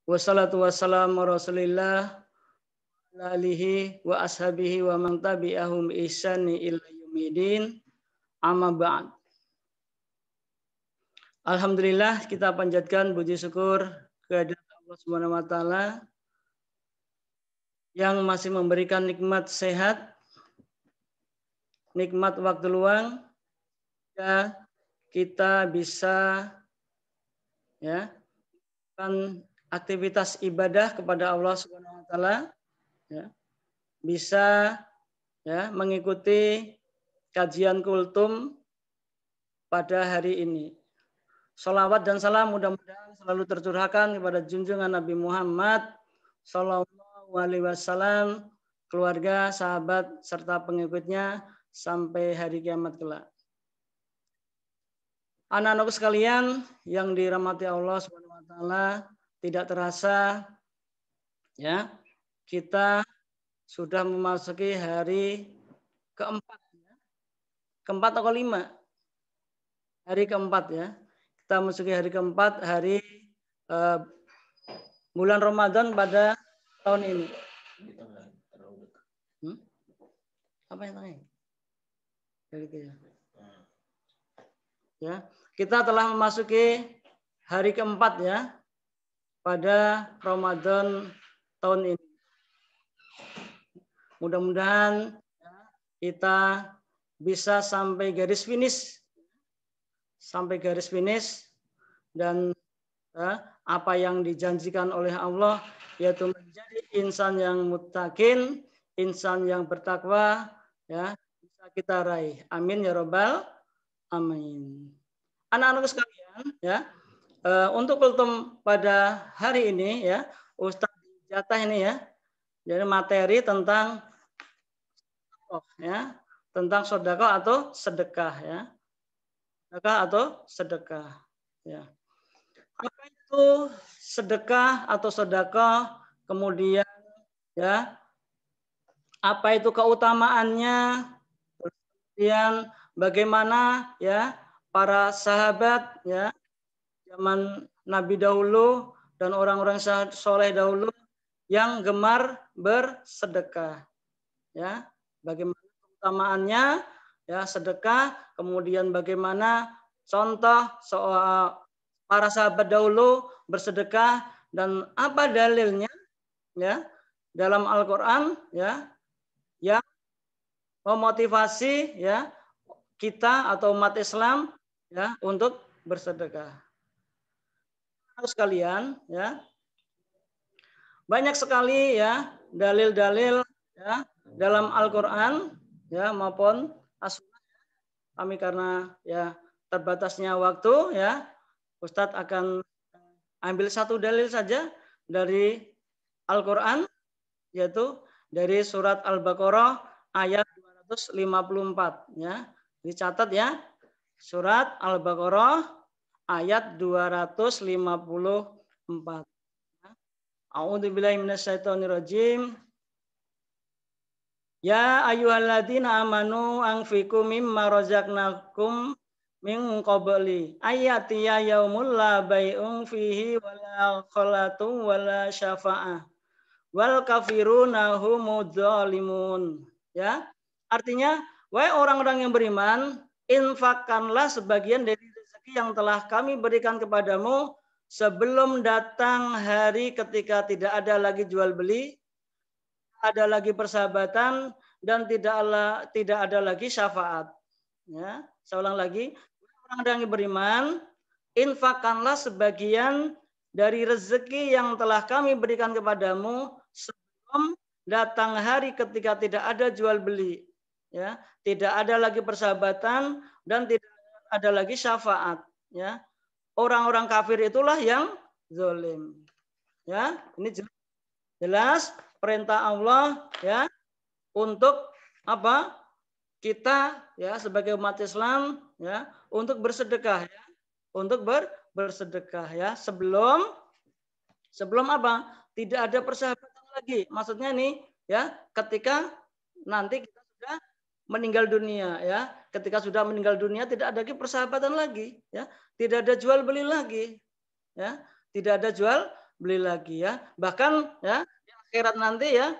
Wassalatu wassalamu Rasulillah ala alihi wa ashabihi wa man tabi'ahum ihsani ila yaumil amma ba'd. Alhamdulillah, kita panjatkan puji syukur kehadirat Allah Subhanahu wa taala yang masih memberikan nikmat sehat, nikmat waktu luang, ya kita bisa melakukan aktivitas ibadah kepada Allah Subhanahu wa taala, bisa mengikuti kajian kultum pada hari ini. Salawat dan salam mudah-mudahan selalu tercurahkan kepada junjungan Nabi Muhammad Sallallahu Alaihi Wasallam, keluarga, sahabat, serta pengikutnya sampai hari kiamat kelak. Anak-anakku sekalian yang dirahmati Allah Subhanahu wa taala, tidak terasa kita sudah memasuki hari keempat. Keempat atau kelima? Hari keempat ya. Kita memasuki hari keempat, hari bulan Ramadan pada tahun ini. Apa yang tanya? Ya, kita telah memasuki hari keempat ya pada Ramadan tahun ini. Mudah-mudahan kita bisa sampai garis finish, dan apa yang dijanjikan oleh Allah, yaitu menjadi insan yang muttaqin, insan yang bertakwa, bisa kita raih. Amin ya robbal amin. Anak-anak sekalian, untuk kultum pada hari ini Ustadz jatah ini jadi materi tentang tentang sedekah atau sedekah sedekah. Apa itu sedekah atau sedekah? Kemudian apa itu keutamaannya? Kemudian bagaimana para sahabat zaman Nabi dahulu dan orang-orang soleh dahulu yang gemar bersedekah. Bagaimana keutamaannya sedekah, kemudian bagaimana contoh soal para sahabat dahulu bersedekah dan apa dalilnya dalam Al-Qur'an yang memotivasi kita atau umat Islam untuk bersedekah. Sekalian banyak sekali dalil-dalil dalam Al-Qur'an maupun As-Sunnah. Kami karena terbatasnya waktu Ustadz akan ambil satu dalil saja dari Al-Qur'an, yaitu dari surat Al-Baqarah ayat 254 Dicatat surat Al-Baqarah ayat 254. A'udzubillahi minasyaitonirrajim. Ya ayyuhalladzina amanu anfiqu mimma razaqnakum min qabli ayatiya yaumul la bai'un fihi wala khalatun wala syafa'ah wal kafiruna humudz zalimun. Artinya, wahai orang-orang yang beriman, infakkanlah sebagian dari rezeki yang telah kami berikan kepadamu sebelum datang hari ketika tidak ada lagi jual beli, ada lagi persahabatan, dan tidak ada lagi syafaat. Saya ulang lagi, orang-orang yang beriman, infakkanlah sebagian dari rezeki yang telah kami berikan kepadamu sebelum datang hari ketika tidak ada jual beli, tidak ada lagi persahabatan, dan tidak ada lagi syafaat. Orang-orang kafir itulah yang zalim. Ini jelas perintah Allah untuk apa? Kita sebagai umat Islam untuk bersedekah untuk bersedekah sebelum apa? Tidak ada persahabatan lagi. Maksudnya nih ketika nanti kita sudah meninggal dunia ketika sudah meninggal dunia tidak ada lagi persahabatan lagi tidak ada jual beli lagi Tidak ada jual beli lagi ya. Bahkan ya di akhirat nanti ya,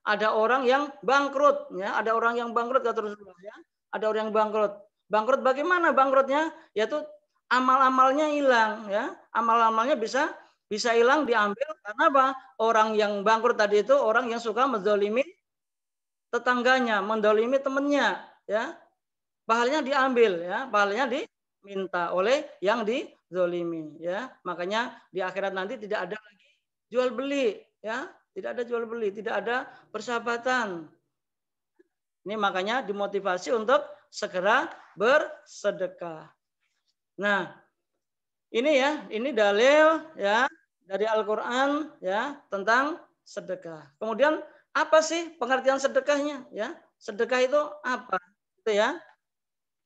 ada orang yang bangkrut ya, ada orang yang bangkrut kata Rasulullah ya. Ada orang yang bangkrut. Bangkrut bagaimana bangkrutnya? Yaitu amal-amalnya hilang ya. Amal-amalnya bisa hilang diambil karena apa? Orang yang bangkrut tadi itu orang yang suka menzalimi tetangganya, mendolimi temannya, ya. Pahalanya diambil, ya. Pahalanya diminta oleh yang dizolimi, ya. Makanya di akhirat nanti tidak ada lagi jual beli, ya. Tidak ada jual beli, tidak ada persahabatan. Ini makanya dimotivasi untuk segera bersedekah. Nah, ini ya, ini dalil ya dari Al-Qur'an ya tentang sedekah. Kemudian apa sih pengertian sedekahnya ya? Sedekah itu apa? Itu ya.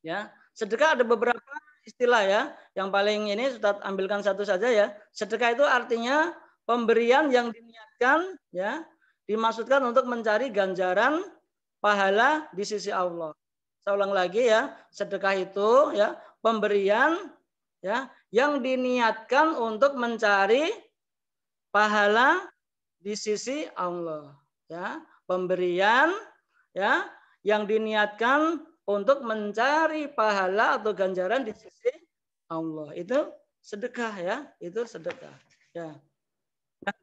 Ya, sedekah ada beberapa istilah ya. Yang paling ini Ustaz ambilkan satu saja ya. Sedekah itu artinya pemberian yang diniatkan ya, dimaksudkan untuk mencari ganjaran pahala di sisi Allah. Saya ulang lagi ya, sedekah itu ya pemberian ya yang diniatkan untuk mencari pahala di sisi Allah ya, pemberian ya yang diniatkan untuk mencari pahala atau ganjaran di sisi Allah. Itu sedekah ya, itu sedekah. Ya. Nah,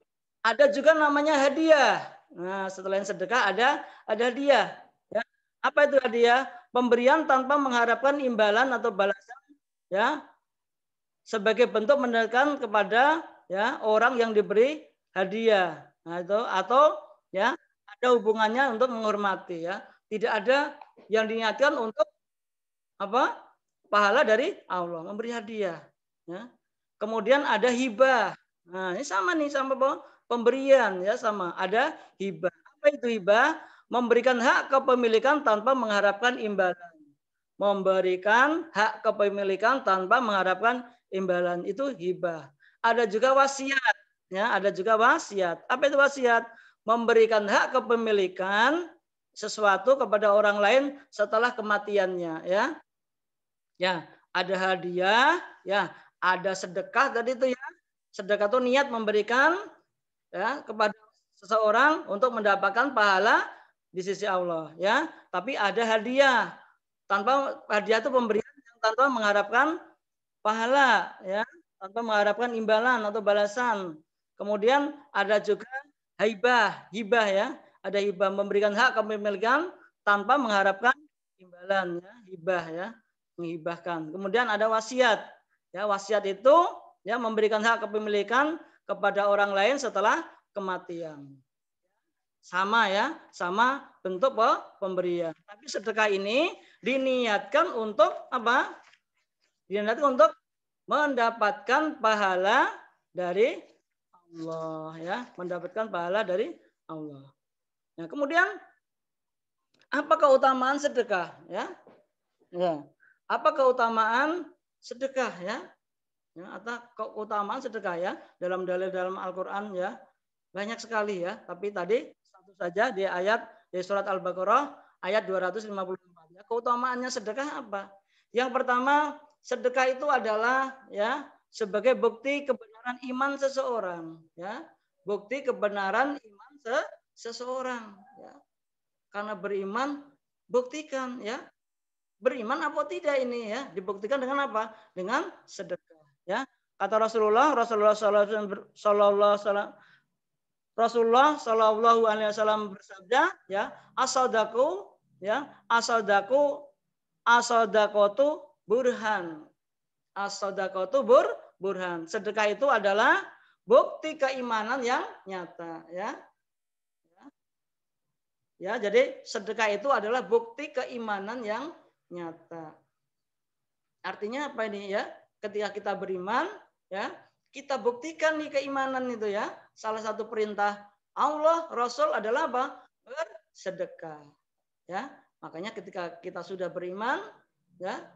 ada juga namanya hadiah. Nah, setelah sedekah ada hadiah. Ya. Apa itu hadiah? Pemberian tanpa mengharapkan imbalan atau balasan ya, sebagai bentuk menunjukkan kepada ya orang yang diberi hadiah. Nah, itu atau ya ada hubungannya untuk menghormati ya. Tidak ada yang diniatkan untuk apa? Pahala dari Allah, memberi hadiah. Ya. Kemudian ada hibah. Nah, ini sama nih sama pemberian ya sama. Ada hibah. Apa itu hibah? Memberikan hak kepemilikan tanpa mengharapkan imbalan. Memberikan hak kepemilikan tanpa mengharapkan imbalan itu hibah. Ada juga wasiat. Ya, ada juga wasiat. Apa itu wasiat? Memberikan hak kepemilikan sesuatu kepada orang lain setelah kematiannya ya. Ya, ada hadiah, ya, ada sedekah tadi itu ya. Sedekah itu niat memberikan ya kepada seseorang untuk mendapatkan pahala di sisi Allah ya. Tapi ada hadiah. Tanpa hadiah itu pemberian yang tanpa mengharapkan pahala ya, tanpa mengharapkan imbalan atau balasan. Kemudian ada juga hibah ya. Ada hibah memberikan hak kepemilikan tanpa mengharapkan imbalan ya, hibah ya, menghibahkan. Kemudian ada wasiat. Ya, wasiat itu ya memberikan hak kepemilikan kepada orang lain setelah kematian. Sama ya, sama bentuk pemberian. Tapi sedekah ini diniatkan untuk apa? Diniatkan untuk mendapatkan pahala dari Allah ya, mendapatkan pahala dari Allah. Nah, kemudian apa keutamaan sedekah ya? Ya. Apa keutamaan sedekah ya? Ya, atau keutamaan sedekah ya dalam dalil dalam Al-Qur'an ya. Banyak sekali ya, tapi tadi satu saja di ayat di surat Al-Baqarah ayat 254 ya. Keutamaannya sedekah apa? Yang pertama, sedekah itu adalah ya sebagai bukti kebenaran iman seseorang ya. Bukti kebenaran iman seseorang ya. Karena beriman buktikan ya. Beriman apa tidak ini ya? Dibuktikan dengan apa? Dengan sedekah ya. Kata Rasulullah Shallallahu Alaihi Wasallam bersabda ya, asadaku ya, asadakotu burhan, asadakotu burhan. Sedekah itu adalah bukti keimanan yang nyata ya. Ya, jadi sedekah itu adalah bukti keimanan yang nyata. Artinya apa ini ya? Ketika kita beriman ya, kita buktikan nih keimanan itu ya. Salah satu perintah Allah, Rasul adalah apa? Bersedekah. Ya, makanya ketika kita sudah beriman ya,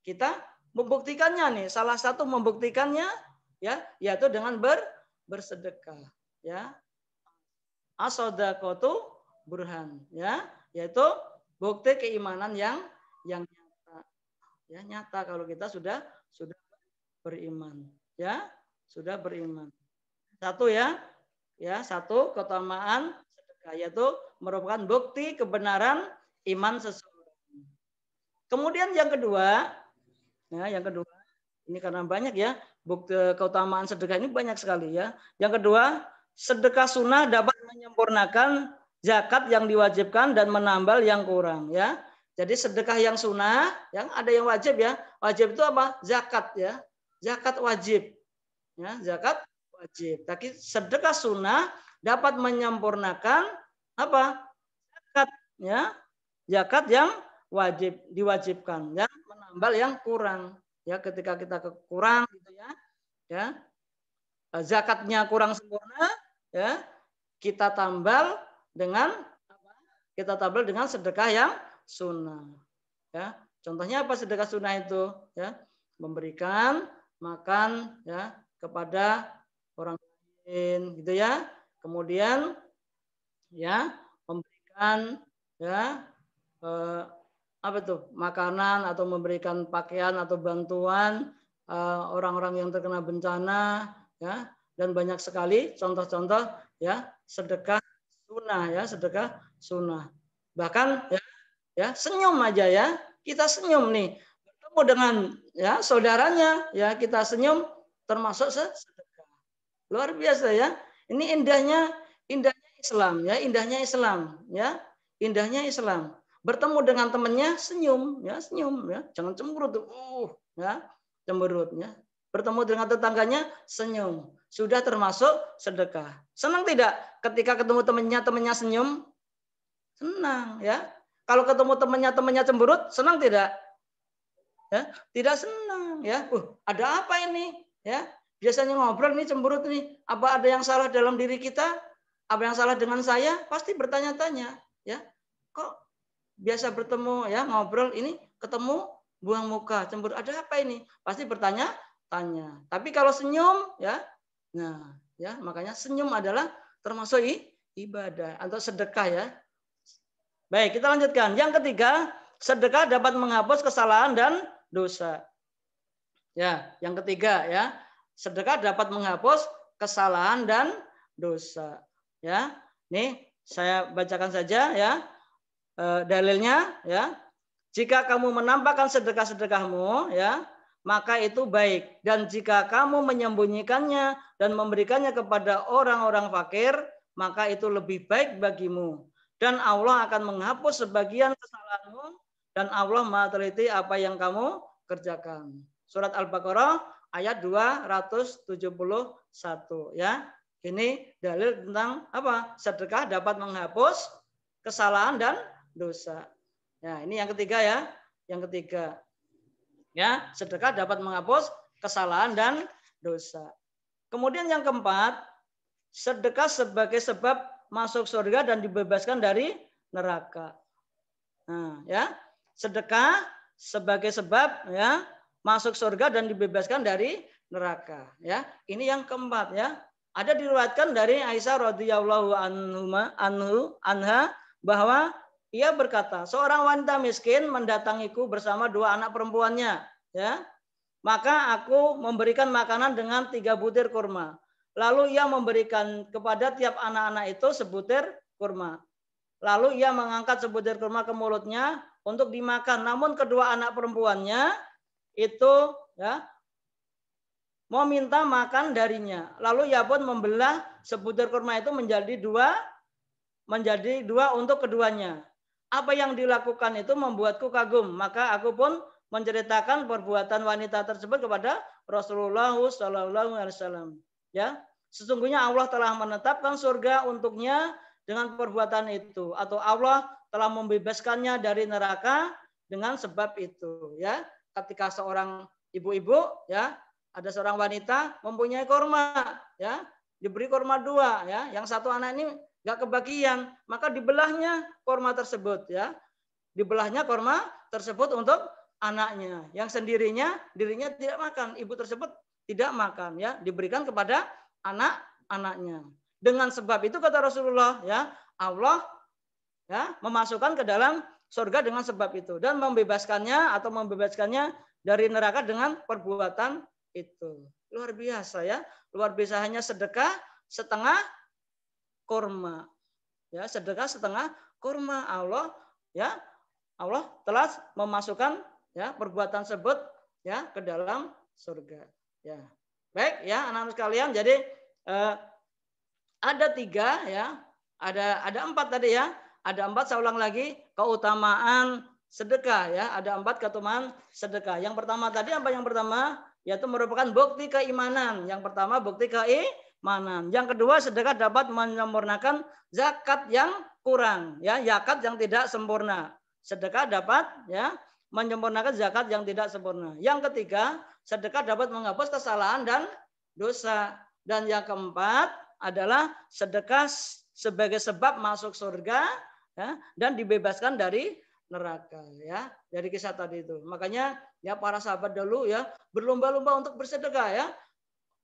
kita membuktikannya nih. Salah satu membuktikannya ya, yaitu dengan bersedekah ya. As-shadaqatu burhan ya, yaitu bukti keimanan yang nyata. Ya, nyata kalau kita sudah beriman ya. sudah beriman. Satu ya, satu keutamaan sedekah yaitu merupakan bukti kebenaran iman seseorang. Kemudian yang kedua, ini karena banyak ya bukti keutamaan sedekah ini banyak sekali ya. Yang kedua, sedekah sunnah dapat menyempurnakan zakat yang diwajibkan dan menambal yang kurang ya. Jadi sedekah yang sunnah, yang ada yang wajib ya. Wajib itu apa? Zakat ya. Zakat wajib. Ya, zakat wajib. Tapi sedekah sunnah dapat menyempurnakan apa? Zakat ya. Zakat yang wajib diwajibkan ya, menambal yang kurang. Ya, ketika kita kurang gitu ya. Ya. Zakatnya kurang sempurna ya. Kita tambal dengan sedekah yang sunnah. Ya, contohnya apa sedekah sunnah itu? Ya, memberikan makan ya kepada orang lain, gitu ya. Kemudian ya memberikan ya apa tuh makanan atau memberikan pakaian atau bantuan orang-orang yang terkena bencana ya, dan banyak sekali contoh-contoh ya sedekah sunnah ya, sedekah sunnah. Bahkan ya senyum aja ya, kita senyum nih bertemu dengan ya saudaranya ya, kita senyum termasuk sedekah. Luar biasa ya. Ini indahnya Islam ya, indahnya Islam ya, indahnya Islam. Bertemu dengan temannya senyum ya, jangan cemberut ya, cemberut ya. Bertemu dengan tetangganya senyum, sudah termasuk sedekah. Senang tidak ketika ketemu temannya senyum? Senang ya. Kalau ketemu temannya cemberut, senang tidak? Ya, tidak senang ya. Ada apa ini? Ya, biasanya ngobrol nih cemberut nih. Apa ada yang salah dalam diri kita? Apa yang salah dengan saya? Pasti bertanya-tanya, ya. Kok biasa bertemu ya, ngobrol ini ketemu buang muka, cemberut. Ada apa ini? Pasti bertanya-tanya. Tapi kalau senyum ya. Nah, ya, makanya senyum adalah termasuk ibadah atau sedekah ya. Baik, kita lanjutkan. Yang ketiga, sedekah dapat menghapus kesalahan dan dosa. Ya, yang ketiga ya, sedekah dapat menghapus kesalahan dan dosa. Ya, nih saya bacakan saja ya dalilnya ya. Jika kamu menampakkan sedekah-sedekahmu ya, maka itu baik. Dan jika kamu menyembunyikannya dan memberikannya kepada orang-orang fakir, maka itu lebih baik bagimu. Dan Allah akan menghapus sebagian kesalahanmu dan Allah Maha teliti apa yang kamu kerjakan. Surat Al-Baqarah ayat 271 ya. Ini dalil tentang apa? Sedekah dapat menghapus kesalahan dan dosa. Ya, ini yang ketiga ya. Yang ketiga. Ya, sedekah dapat menghapus kesalahan dan dosa. Kemudian yang keempat, sedekah sebagai sebab masuk surga dan dibebaskan dari neraka. Nah, ya. Sedekah sebagai sebab ya masuk surga dan dibebaskan dari neraka, ya. Ini yang keempat ya. Ada diriwayatkan dari Aisyah radhiyallahu anha bahwa ia berkata, seorang wanita miskin mendatangiku bersama dua anak perempuannya, ya. Maka aku memberikan makanan dengan 3 butir kurma. Lalu ia memberikan kepada tiap anak-anak itu sebutir kurma. Lalu ia mengangkat sebutir kurma ke mulutnya untuk dimakan. Namun kedua anak perempuannya itu ya mau minta makan darinya. Lalu ia pun membelah sebutir kurma itu menjadi dua untuk keduanya. Apa yang dilakukan itu membuatku kagum. Maka aku pun menceritakan perbuatan wanita tersebut kepada Rasulullah SAW. Ya, sesungguhnya Allah telah menetapkan surga untuknya dengan perbuatan itu, atau Allah telah membebaskannya dari neraka dengan sebab itu. Ya, ketika seorang ibu-ibu, ya, ada seorang wanita mempunyai kurma, ya, diberi kurma 2, ya, yang satu anak ini nggak kebagian, maka dibelahnya kurma tersebut, ya, dibelahnya kurma tersebut untuk anaknya, yang dirinya tidak makan, ibu tersebut tidak makan, ya, diberikan kepada anak-anaknya. Dengan sebab itu kata Rasulullah, ya, Allah ya memasukkan ke dalam surga dengan sebab itu dan membebaskannya dari neraka dengan perbuatan itu. Luar biasa ya. Luar biasa, hanya sedekah setengah kurma. Ya, sedekah setengah kurma. Allah ya, Allah telah memasukkan ya perbuatan tersebut ya ke dalam surga. Ya. Baik ya anak-anak sekalian, jadi ada 3 ya. Ada 4 tadi ya. Ada 4, saya ulang lagi, keutamaan sedekah ya. Ada 4 keutamaan sedekah. Yang pertama tadi apa yang pertama? Yaitu merupakan bukti keimanan. Yang pertama bukti keimanan. Yang kedua, sedekah dapat menyempurnakan zakat yang kurang ya, zakat yang tidak sempurna. Sedekah dapat ya menyempurnakan zakat yang tidak sempurna. Yang ketiga, sedekah dapat menghapus kesalahan dan dosa. Dan yang keempat adalah sedekah sebagai sebab masuk surga ya, dan dibebaskan dari neraka ya, dari kisah tadi itu. Makanya ya para sahabat dulu ya berlomba-lomba untuk bersedekah ya.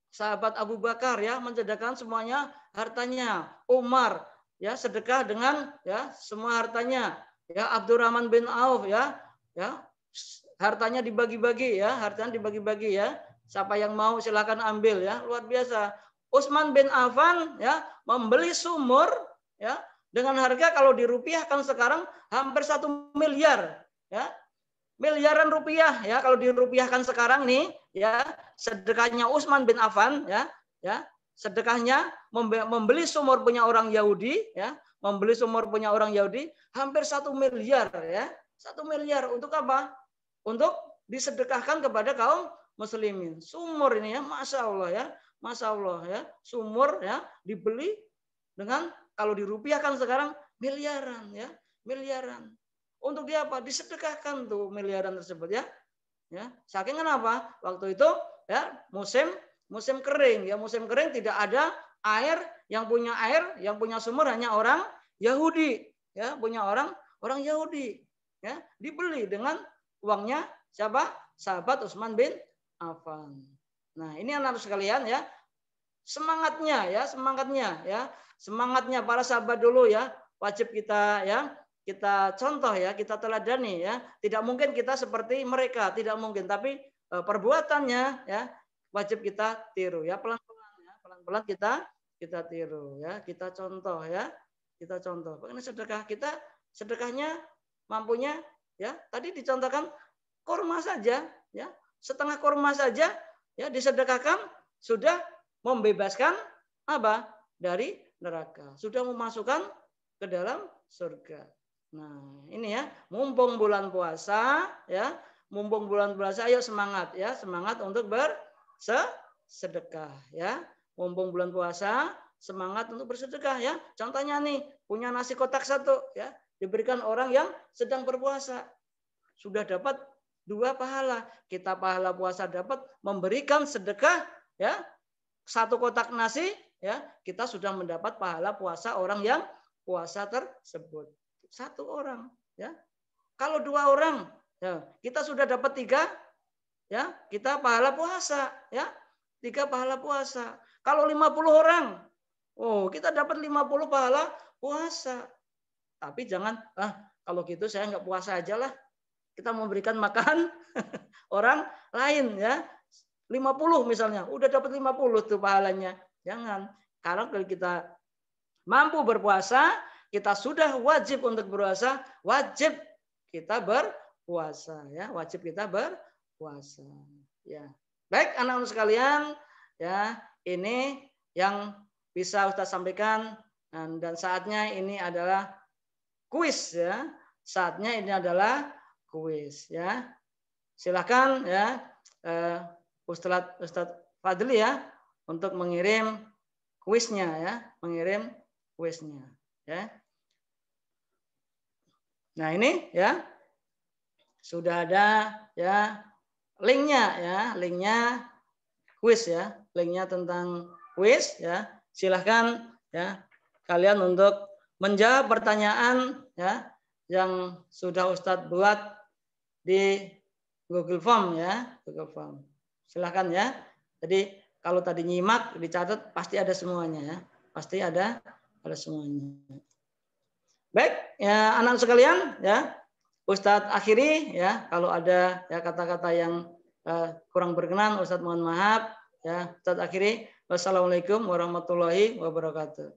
Sahabat Abu Bakar ya mensedekahkan semuanya hartanya. Umar ya sedekah dengan ya semua hartanya. Ya Abdurrahman bin Auf ya hartanya dibagi-bagi ya, hartanya dibagi-bagi ya. Siapa yang mau silakan ambil ya, luar biasa. Utsman bin Affan ya membeli sumur ya dengan harga kalau dirupiahkan sekarang hampir 1 miliar ya. Miliaran rupiah ya kalau dirupiahkan sekarang nih ya, sedekahnya Utsman bin Affan ya sedekahnya membeli sumur punya orang Yahudi ya, membeli sumur punya orang Yahudi hampir 1 miliar ya. 1 miliar untuk apa? Untuk disedekahkan kepada kaum muslimin. Sumur ini ya, Masya Allah ya. Masya Allah ya. Sumur ya dibeli dengan kalau dirupiahkan sekarang miliaran ya. Miliaran. Untuk dia apa? Disedekahkan tuh miliaran tersebut ya. Ya, saking kenapa? Waktu itu ya musim kering ya, musim kering tidak ada air, yang punya sumur hanya orang Yahudi ya, punya orang Yahudi ya, dibeli dengan uangnya siapa? Sahabat Utsman bin Affan. Nah, ini anak sekalian ya. Semangatnya para sahabat dulu ya, wajib kita ya kita contoh ya, kita teladani ya. Tidak mungkin kita seperti mereka, tidak mungkin, tapi perbuatannya ya wajib kita tiru ya, pelan-pelan kita tiru ya, kita contoh ya. Kita contoh. Bagaimana sedekah kita? Sedekahnya mampunya ya, tadi dicontohkan kurma saja ya, setengah kurma saja ya disedekahkan sudah membebaskan apa? Dari neraka, sudah memasukkan ke dalam surga. Nah, ini ya, mumpung bulan puasa ya, mumpung bulan puasa, ayo semangat ya, semangat untuk bersedekah ya. Mumpung bulan puasa, semangat untuk bersedekah ya. Contohnya nih, punya nasi kotak 1 ya, diberikan orang yang sedang berpuasa. Sudah dapat 2 pahala. Kita pahala puasa dapat, memberikan sedekah ya, 1 kotak nasi ya, kita sudah mendapat pahala puasa orang yang puasa tersebut. 1 orang ya. Kalau 2 orang ya, kita sudah dapat 3 ya, kita pahala puasa ya. 3 pahala puasa. Kalau 50 orang, oh kita dapat 50 pahala puasa. Tapi jangan kalau gitu saya nggak puasa aja lah. Kita memberikan makan orang lain ya. 50 misalnya, udah dapat 50 tuh pahalanya. Jangan. Kalau kita mampu berpuasa, kita sudah wajib untuk berpuasa, wajib kita berpuasa ya, wajib kita berpuasa ya. Baik anak-anak sekalian ya, ini yang bisa Ustaz sampaikan, dan saatnya ini adalah kuis ya. Saatnya ini adalah kuis ya. Silakan ya Ustadz Fadli ya untuk mengirim kuisnya ya, mengirim kuisnya ya. Nah, ini ya sudah ada ya linknya kuis ya, linknya tentang kuis ya. Silahkan ya kalian untuk menjawab pertanyaan ya yang sudah Ustadz buat di Google Form ya, Google Form. Silahkan ya. Jadi kalau tadi nyimak dicatat pasti ada semuanya ya, pasti ada semuanya. Baik ya anak sekalian ya, Ustadz akhiri ya, kalau ada ya kata-kata yang kurang berkenan Ustadz mohon maaf Ya, Ustaz akhiri. Wassalamualaikum warahmatullahi wabarakatuh.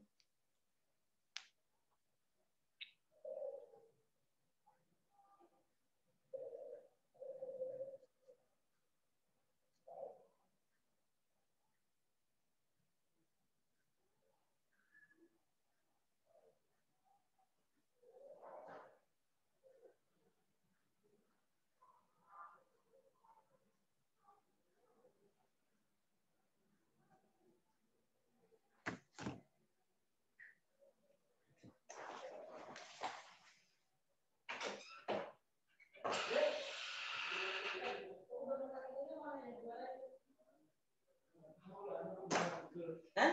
Hah?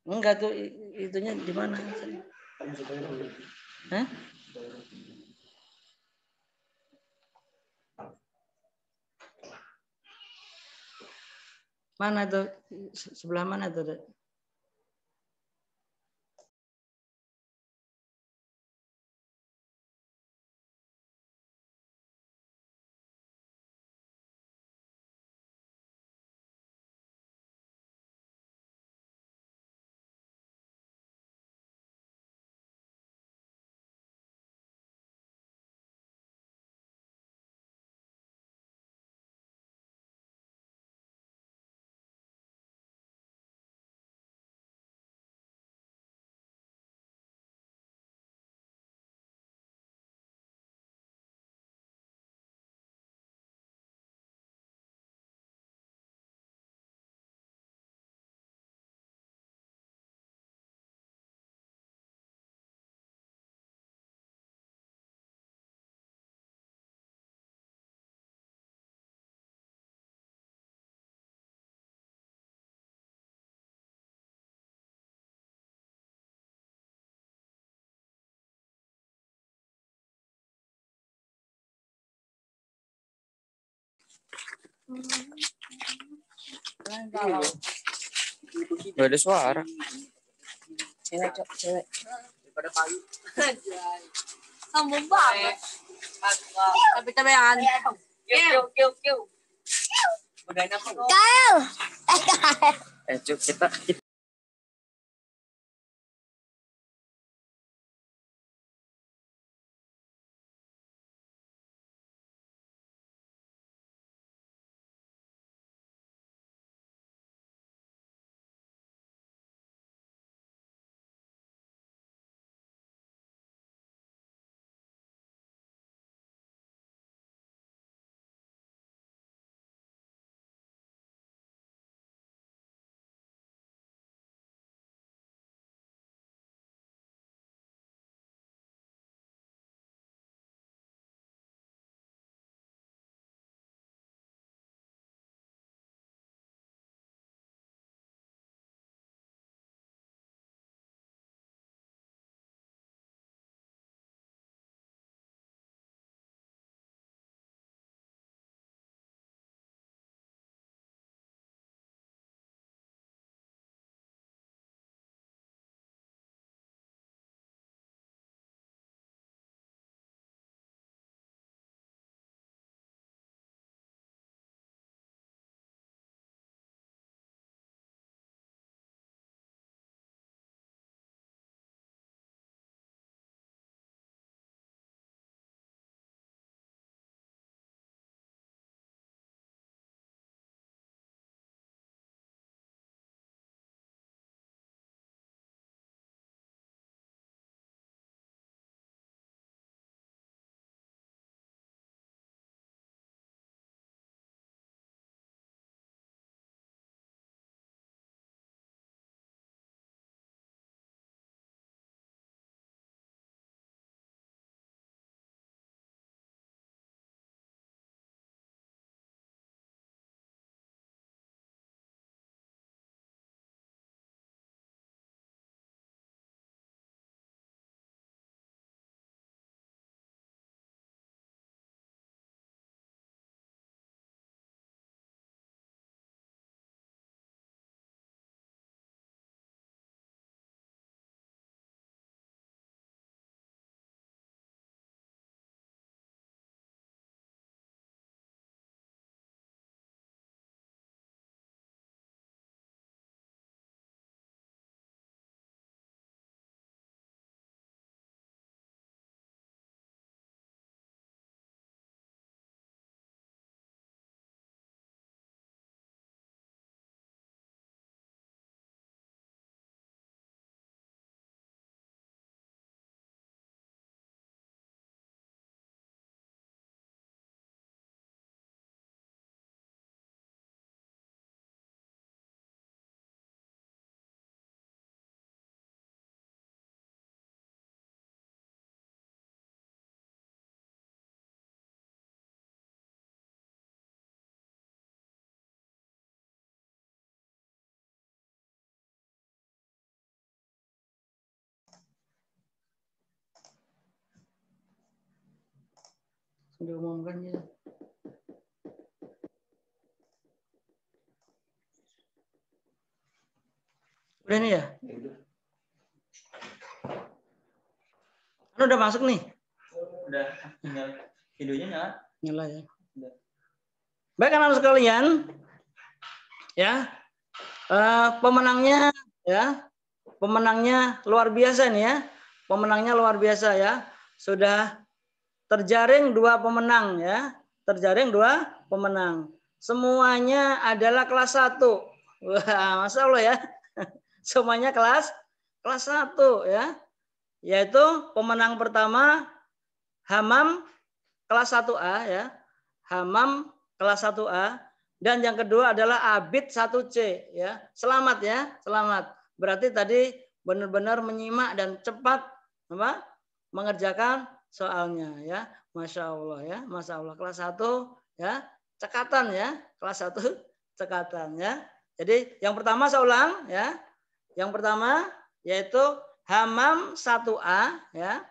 Enggak tuh itunya di mana? Hah? Mana tuh? Sebelah mana tuh? Gak ada suara. Cewek, cewek. Daripada payu. Sambung banget. Tapi-tapian. Kiu. Udah enak kok. Cuk, kita diumumkan ya. Udah nih ya? Udah masuk nih? Udah, tinggal videonya nyala. Nyala ya. Baik anak-anak sekalian, ya pemenangnya ya, pemenangnya luar biasa nih ya, pemenangnya luar biasa ya. Sudah terjaring 2 pemenang ya, terjaring 2 pemenang. Semuanya adalah kelas 1. Wah, Masya Allah ya. Semuanya kelas 1 ya. Yaitu pemenang pertama Hamam kelas 1A ya. Hamam kelas 1A dan yang kedua adalah Abid 1C ya. Selamat ya, selamat. Berarti tadi benar-benar menyimak dan cepat apa? Mengerjakan soalnya ya. Masya Allah ya, Masya Allah kelas 1 ya. Cekatan ya, kelas 1 cekatan ya. Jadi yang pertama saya ulang ya. Yang pertama yaitu Hamam 1A ya.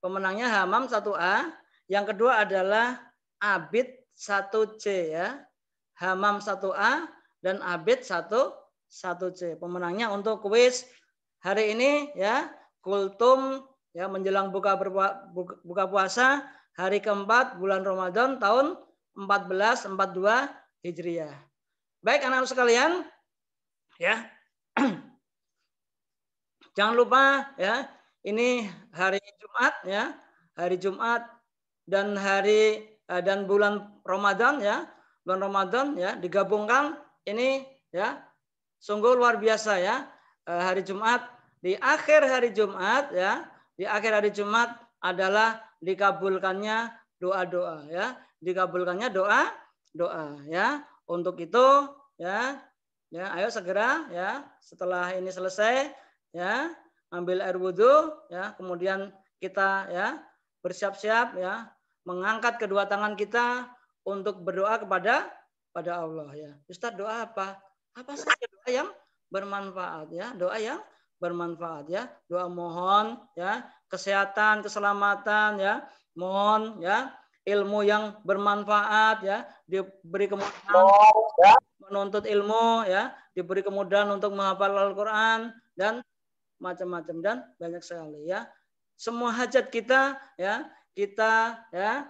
Pemenangnya Hamam 1A. Yang kedua adalah Abid 1C ya. Hamam 1A dan Abid 1C. Pemenangnya untuk kuis hari ini ya, Kultum ya menjelang buka puasa hari keempat bulan Ramadan tahun 1442 Hijriah. Baik anak-anak sekalian ya. Jangan lupa ya, ini hari Jumat ya, hari Jumat dan bulan Ramadan ya, bulan Ramadan ya digabungkan ini ya, sungguh luar biasa ya. Hari Jumat di akhir hari Jumat ya, di akhir hari Jumat adalah dikabulkannya doa-doa ya, dikabulkannya doa ya. Untuk itu ya, ayo segera ya setelah ini selesai. Ya, ambil air wudhu, ya, kemudian kita ya bersiap-siap ya mengangkat kedua tangan kita untuk berdoa kepada Allah ya. Ustadz doa apa? Apa saja doa yang bermanfaat ya, doa yang bermanfaat ya, doa mohon ya kesehatan, keselamatan ya, mohon ya ilmu yang bermanfaat ya, diberi kemudahan menuntut ilmu ya, diberi kemudahan untuk menghafal Al-Qur'an dan macam-macam dan banyak sekali ya. Semua hajat kita ya, kita ya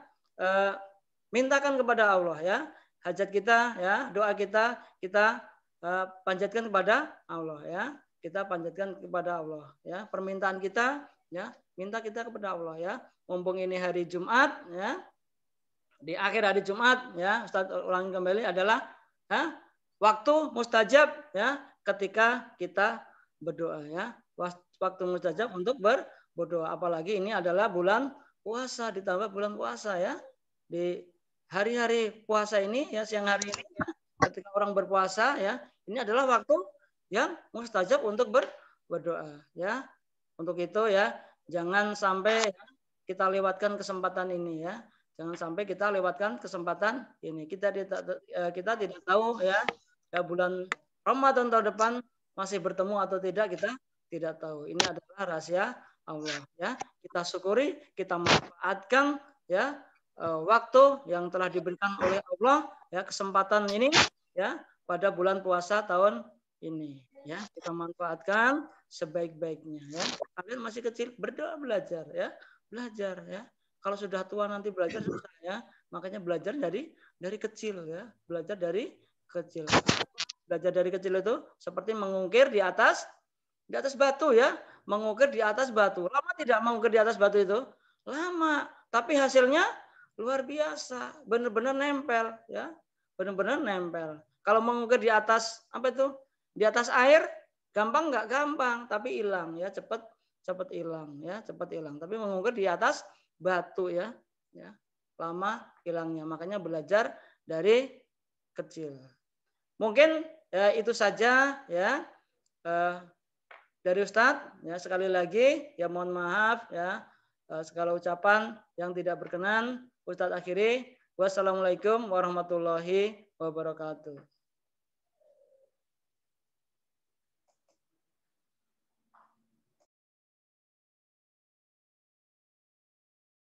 mintakan kepada Allah ya. Hajat kita ya, doa kita panjatkan kepada Allah ya. Kita panjatkan kepada Allah ya. Permintaan kita ya, minta kita kepada Allah ya. Mumpung ini hari Jumat ya. Di akhir hari Jumat ya, Ustaz ulangi kembali adalah ya, waktu mustajab ya ketika kita berdoa ya. Waktu mustajab untuk berdoa, apalagi ini adalah bulan puasa ditambah bulan puasa ya. Di hari-hari puasa ini ya, siang hari ini ya, ketika orang berpuasa ya, ini adalah waktu yang mustajab untuk berdoa ya. Untuk itu ya, jangan sampai kita lewatkan kesempatan ini ya. Jangan sampai kita lewatkan kesempatan ini. Kita tidak tahu ya bulan Ramadan tahun depan masih bertemu atau tidak, kita tidak tahu. Ini adalah rahasia Allah ya. Kita syukuri, kita manfaatkan ya waktu yang telah diberikan oleh Allah ya, kesempatan ini ya pada bulan puasa tahun ini ya. Kita manfaatkan sebaik-baiknya ya. Kalian masih kecil, berdoa, belajar ya. Belajar ya. Kalau sudah tua nanti belajar susah ya. Makanya belajar dari kecil ya. Belajar dari kecil. Belajar dari kecil itu seperti mengukir di atas batu ya, mengukir di atas batu. Lama tidak mengukir di atas batu itu? Lama, tapi hasilnya luar biasa, benar-benar nempel ya, benar-benar nempel. Kalau mengukir di atas apa itu? Di atas air gampang nggak? Gampang, tapi hilang ya, cepat hilang ya, cepat hilang. Tapi mengukir di atas batu ya, lama hilangnya. Makanya belajar dari kecil. Mungkin ya, itu saja ya dari Ustadz ya. Sekali lagi ya mohon maaf ya segala ucapan yang tidak berkenan Ustadz akhiri. Wassalamualaikum warahmatullahi wabarakatuh.